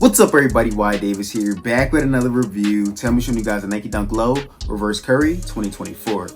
What's up everybody, whydavis here, back with another review. Tell me showing you guys a Nike Dunk Low Reverse Curry 2024.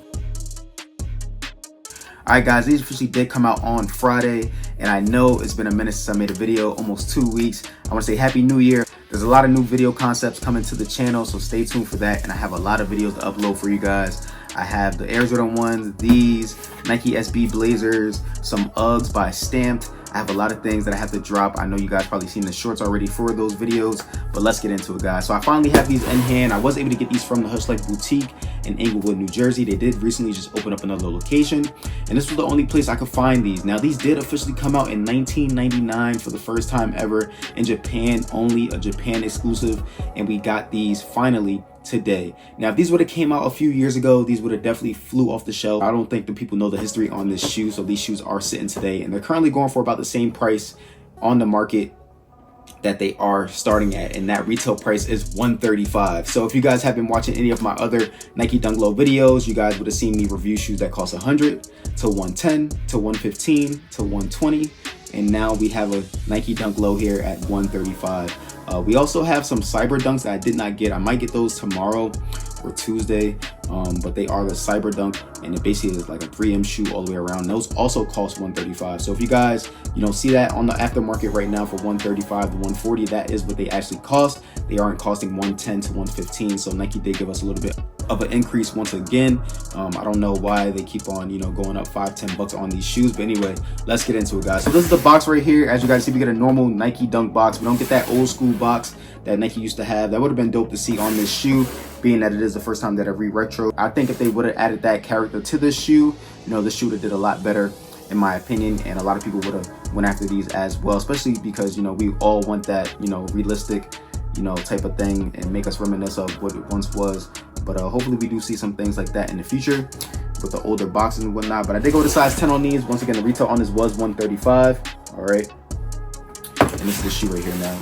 Alright guys, these officially did come out on Friday, and I know it's been a minute since I made a video, almost 2 weeks. I want to say Happy New Year. There's a lot of new video concepts coming to the channel, so stay tuned for that, and I have a lot of videos to upload for you guys. I have the Air Jordan 1s, these, Nike SB Blazers, some Uggs by Stamped. I have a lot of things that I have to drop. I know you guys probably seen the shorts already for those videos, but let's get into it, guys. So I finally have these in hand. I was able to get these from the Hush Life Boutique in Englewood, New Jersey. They did recently just open up another location, and this was the only place I could find these. Now, these did officially come out in 1999 for the first time ever in Japan, only a Japan exclusive, and we got these finally today. Now, if these would have came out a few years ago, these would have definitely flew off the shelf. I don't think the people know the history on this shoe, so these shoes are sitting today, and they're currently going for about the same price on the market that they are starting at, and that retail price is $135. So if you guys have been watching any of my other Nike Dunk Low videos, you guys would have seen me review shoes that cost $100 to $110 to $115 to $120, and now we have a Nike Dunk Low here at $135. We also have some Cyber Dunks that I did not get. I might get those tomorrow or Tuesday, but they are the Cyber Dunk, and it basically is like a 3M shoe all the way around. Those also cost $135. So if you guys, see that on the aftermarket right now for $135 to $140, that is what they actually cost. They aren't costing $110 to $115. So Nike did give us a little bit of an increase once again. I don't know why they keep on, going up $5-10 on these shoes, but anyway, let's get into it, guys. So this is the box right here. As you guys see, we get a normal Nike Dunk box. We don't get that old school box that Nike used to have. That would have been dope to see on this shoe, being that it is the first time that I re-retro. I think if they would have added that character to this shoe, this shoe would have did a lot better in my opinion, and a lot of people would have went after these as well, especially because we all want that realistic type of thing and make us reminisce of what it once was. But hopefully we do see some things like that in the future with the older boxes and whatnot. But I did go to size 10 on these. Once again, the retail on this was $135. All right, and this is the shoe right here now.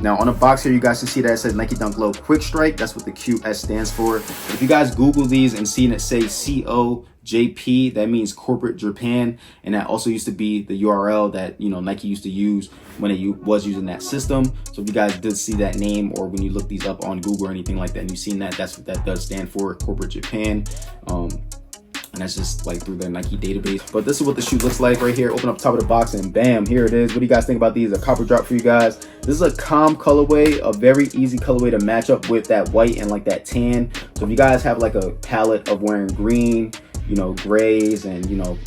Now on the box here, you guys can see that it says Nike Dunk Low Quick Strike. That's what the QS stands for. But if you guys Google these and see it say COJP, that means Corporate Japan, and that also used to be the URL that Nike used to use when it was using that system. So if you guys did see that name, or when you look these up on Google or anything like that, and you've seen that, that's what that does stand for, Corporate Japan. And that's just like through the Nike database. But this is what the shoe looks like right here. Open up top of the box and bam, here it is. What do you guys think about these? A copper drop for you guys. This is a calm colorway, a very easy colorway to match up with that white and like that tan. So if you guys have like a palette of wearing green, grays, and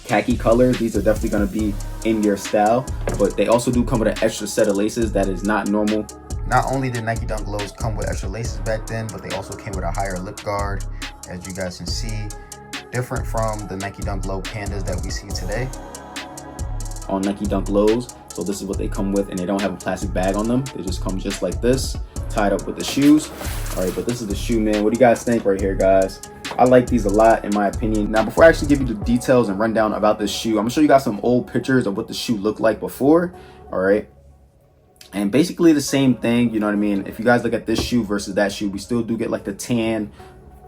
khaki colors, these are definitely going to be in your style. But they also do come with an extra set of laces that is not normal. Not only did Nike Dunk Lows come with extra laces back then, but they also came with a higher lip guard, as you guys can see, different from the Nike Dunk Low Pandas that we see today on Nike Dunk Lows. So this is what they come with, and they don't have a plastic bag on them. They just come just like this, tied up with the shoes. All right, but this is the shoe, man. What do you guys think right here, guys? I like these a lot, in my opinion. Now, before I actually give you the details and rundown about this shoe, I'm gonna show you guys some old pictures of what the shoe looked like before. All right, and basically the same thing, you know what I mean? If you guys look at this shoe versus that shoe, we still do get like the tan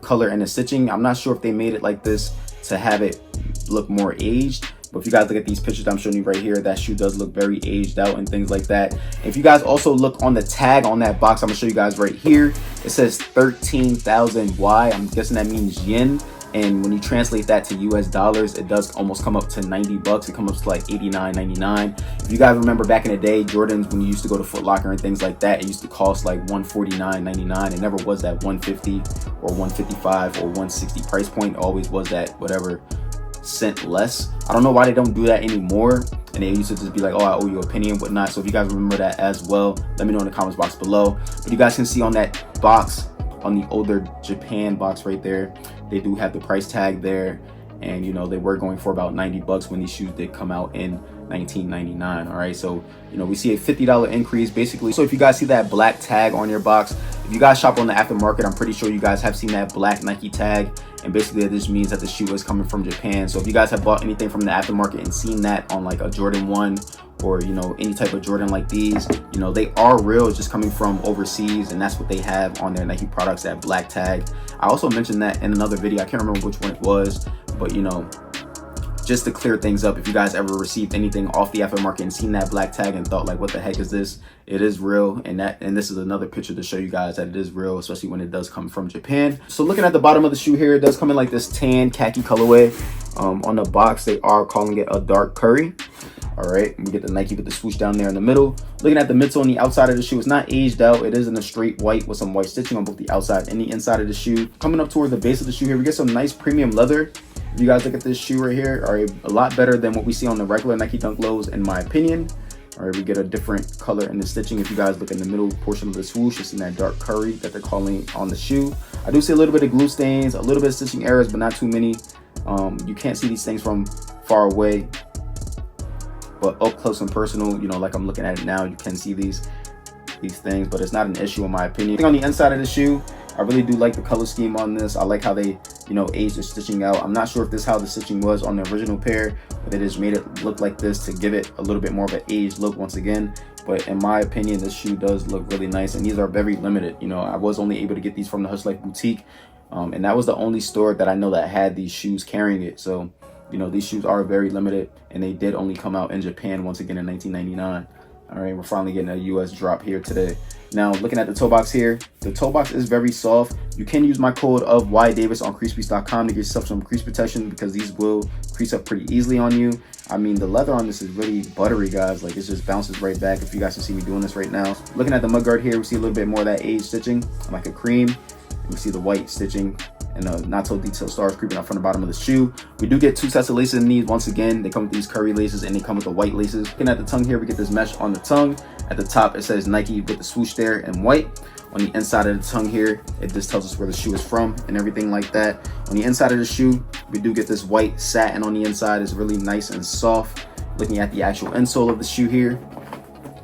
color and the stitching. I'm not sure if they made it like this to have it look more aged, but if you guys look at these pictures I'm showing you right here, that shoe does look very aged out and things like that. If you guys also look on the tag on that box, I'm gonna show you guys right here, it says 13,000 Y. I'm guessing that means yen, and when you translate that to US dollars, it does almost come up to $90. It comes up to like $89.99. If you guys remember back in the day, Jordans, when you used to go to Foot Locker and things like that, it used to cost like $149.99. It never was that $150 or $155 or $160 price point. It always was that whatever cent less. I don't know why they don't do that anymore, and they used to just be like, oh, I owe you a penny and whatnot. So if you guys remember that as well, let me know in the comments box below. But you guys can see on that box, on the older Japan box right there, they do have the price tag there, and they were going for about $90 when these shoes did come out in 1999. All right, so we see a $50 increase basically. So if you guys see that black tag on your box, if you guys shop on the aftermarket, I'm pretty sure you guys have seen that black Nike tag, and basically this means that the shoe is coming from Japan. So if you guys have bought anything from the aftermarket and seen that on like a Jordan 1 or any type of Jordan like these, they are real. It's just coming from overseas, and that's what they have on their Nike products, that black tag. I also mentioned that in another video. I can't remember which one it was, but just to clear things up, if you guys ever received anything off the aftermarket and seen that black tag and thought like, what the heck is this? It is real, and this is another picture to show you guys that it is real, especially when it does come from Japan. So looking at the bottom of the shoe here, it does come in like this tan khaki colorway. On the box, they are calling it a dark curry. All right, we get the Nike with the swoosh down there in the middle. Looking at the midsole on the outside of the shoe, it's not aged out. It is in a straight white with some white stitching on both the outside and the inside of the shoe. Coming up towards the base of the shoe here, we get some nice premium leather. If you guys look at this shoe right here, are a lot better than what we see on the regular Nike Dunk lows, in my opinion. All right, we get a different color in the stitching. If you guys look in the middle portion of the swoosh, it's in that dark curry that they're calling on the shoe. I do see a little bit of glue stains, a little bit of stitching errors, but not too many. You can't see these things from far away, but up close and personal, you know, like I'm looking at it now, you can see these things, but it's not an issue in my opinion. On the inside of the shoe, I really do like the color scheme on this. I like how they, you know, aged the stitching out. I'm not sure if this is how the stitching was on the original pair, but they just made it look like this to give it a little bit more of an aged look once again. But in my opinion, this shoe does look really nice, and these are very limited. You know, I was only able to get these from the Hush Life boutique, and that was the only store that I know that had these shoes carrying it. So, you know, these shoes are very limited, and they did only come out in Japan once again in 1999. All right, we're finally getting a US drop here today. Now, looking at the toe box here, the toe box is very soft. You can use my code of whydavis on creasepiece.com to get yourself some crease protection, because these will crease up pretty easily on you. I mean, the leather on this is really buttery, guys. Like, it just bounces right back. If you guys can see me doing this right now. Looking at the mudguard here, we see a little bit more of that aged stitching, like a cream. We see the white stitching and the not so detailed stars creeping up from the bottom of the shoe. We do get two sets of laces in these. Once again, they come with these curry laces, and they come with the white laces. Looking at the tongue here, we get this mesh on the tongue. At the top, it says Nike with the swoosh there in white. On the inside of the tongue here, it just tells us where the shoe is from and everything like that. On the inside of the shoe, we do get this white satin on the inside. It's really nice and soft. Looking at the actual insole of the shoe here,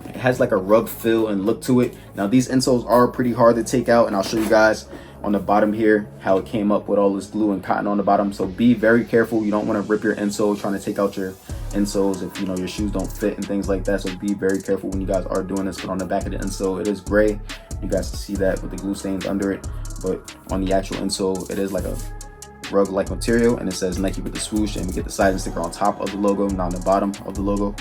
it has like a rub feel and look to it. Now, these insoles are pretty hard to take out, and I'll show you guys on the bottom here how it came up with all this glue and cotton on the bottom. So be very careful. You don't want to rip your insole trying to take out your insoles if, you know, your shoes don't fit and things like that. So be very careful when you guys are doing this. But on the back of the insole, it is gray. You guys can see that with the glue stains under it. But on the actual insole, it is like a rug like material, and it says Nike with the swoosh, and we get the sizing sticker on top of the logo, not on the bottom of the logo.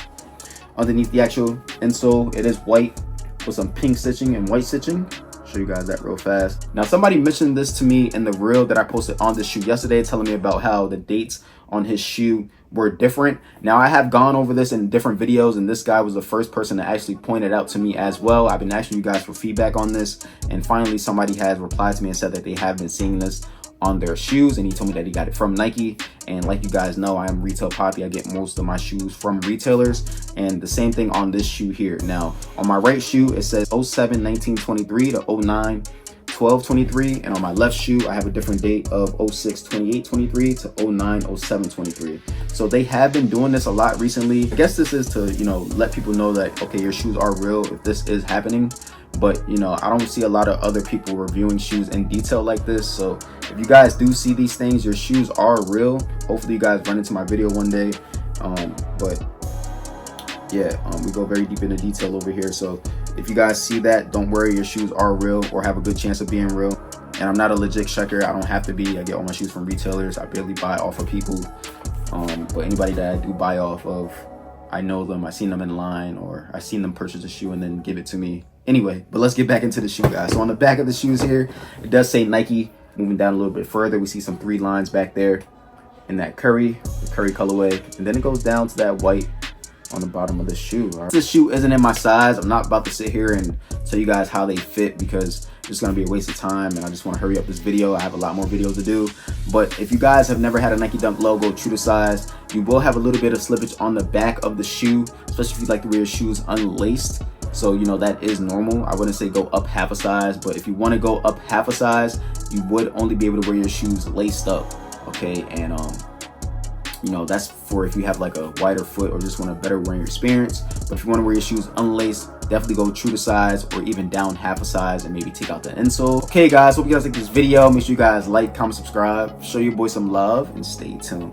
Underneath the actual insole, it is white with some pink stitching and white stitching. Show you guys that real fast. Now, somebody mentioned this to me in the reel that I posted on this shoe yesterday, telling me about how the dates on his shoe were different. Now, I have gone over this in different videos, and this guy was the first person to actually point it out to me as well. I've been asking you guys for feedback on this, and finally somebody has replied to me and said that they have been seeing this on their shoes, and he told me that he got it from Nike. And like you guys know, I am retail poppy. I get most of my shoes from retailers, and the same thing on this shoe here. Now, on my right shoe, it says 07/19/23 to 09/12/23, and on my left shoe, I have a different date of 06/28/23 to 09/07/23. So they have been doing this a lot recently. I guess this is to, you know, let people know that, okay, your shoes are real if this is happening. But, you know, I don't see a lot of other people reviewing shoes in detail like this. So if you guys do see these things, your shoes are real. Hopefully you guys run into my video one day. But yeah, we go very deep into detail over here. So if you guys see that, don't worry, your shoes are real or have a good chance of being real. And I'm not a legit checker. I don't have to be. I get all my shoes from retailers. I barely buy off of people. But anybody that I do buy off of, I know them. I seen them in line, or I seen them purchase a shoe and then give it to me. Anyway, but let's get back into the shoe, guys. So on the back of the shoes here, it does say Nike. Moving down a little bit further, we see some 3 lines back there in that curry, the curry colorway, and then it goes down to that white on the bottom of the shoe. All right. This shoe isn't in my size. I'm not about to sit here and tell you guys how they fit, because it's gonna be a waste of time, and I just want to hurry up this video. I have a lot more videos to do. But if you guys have never had a Nike Dunk logo true to size, you will have a little bit of slippage on the back of the shoe, especially if you like to wear your shoes unlaced. So, you know, that is normal. I wouldn't say go up half a size, but if you want to go up half a size, you would only be able to wear your shoes laced up, okay? And you know, that's for if you have like a wider foot or just want a better wearing experience. But if you want to wear your shoes unlaced, definitely go true to size, or even down half a size and maybe take out the insole. Okay guys, hope you guys like this video. Make sure you guys like, comment, subscribe, show your boy some love, and stay tuned.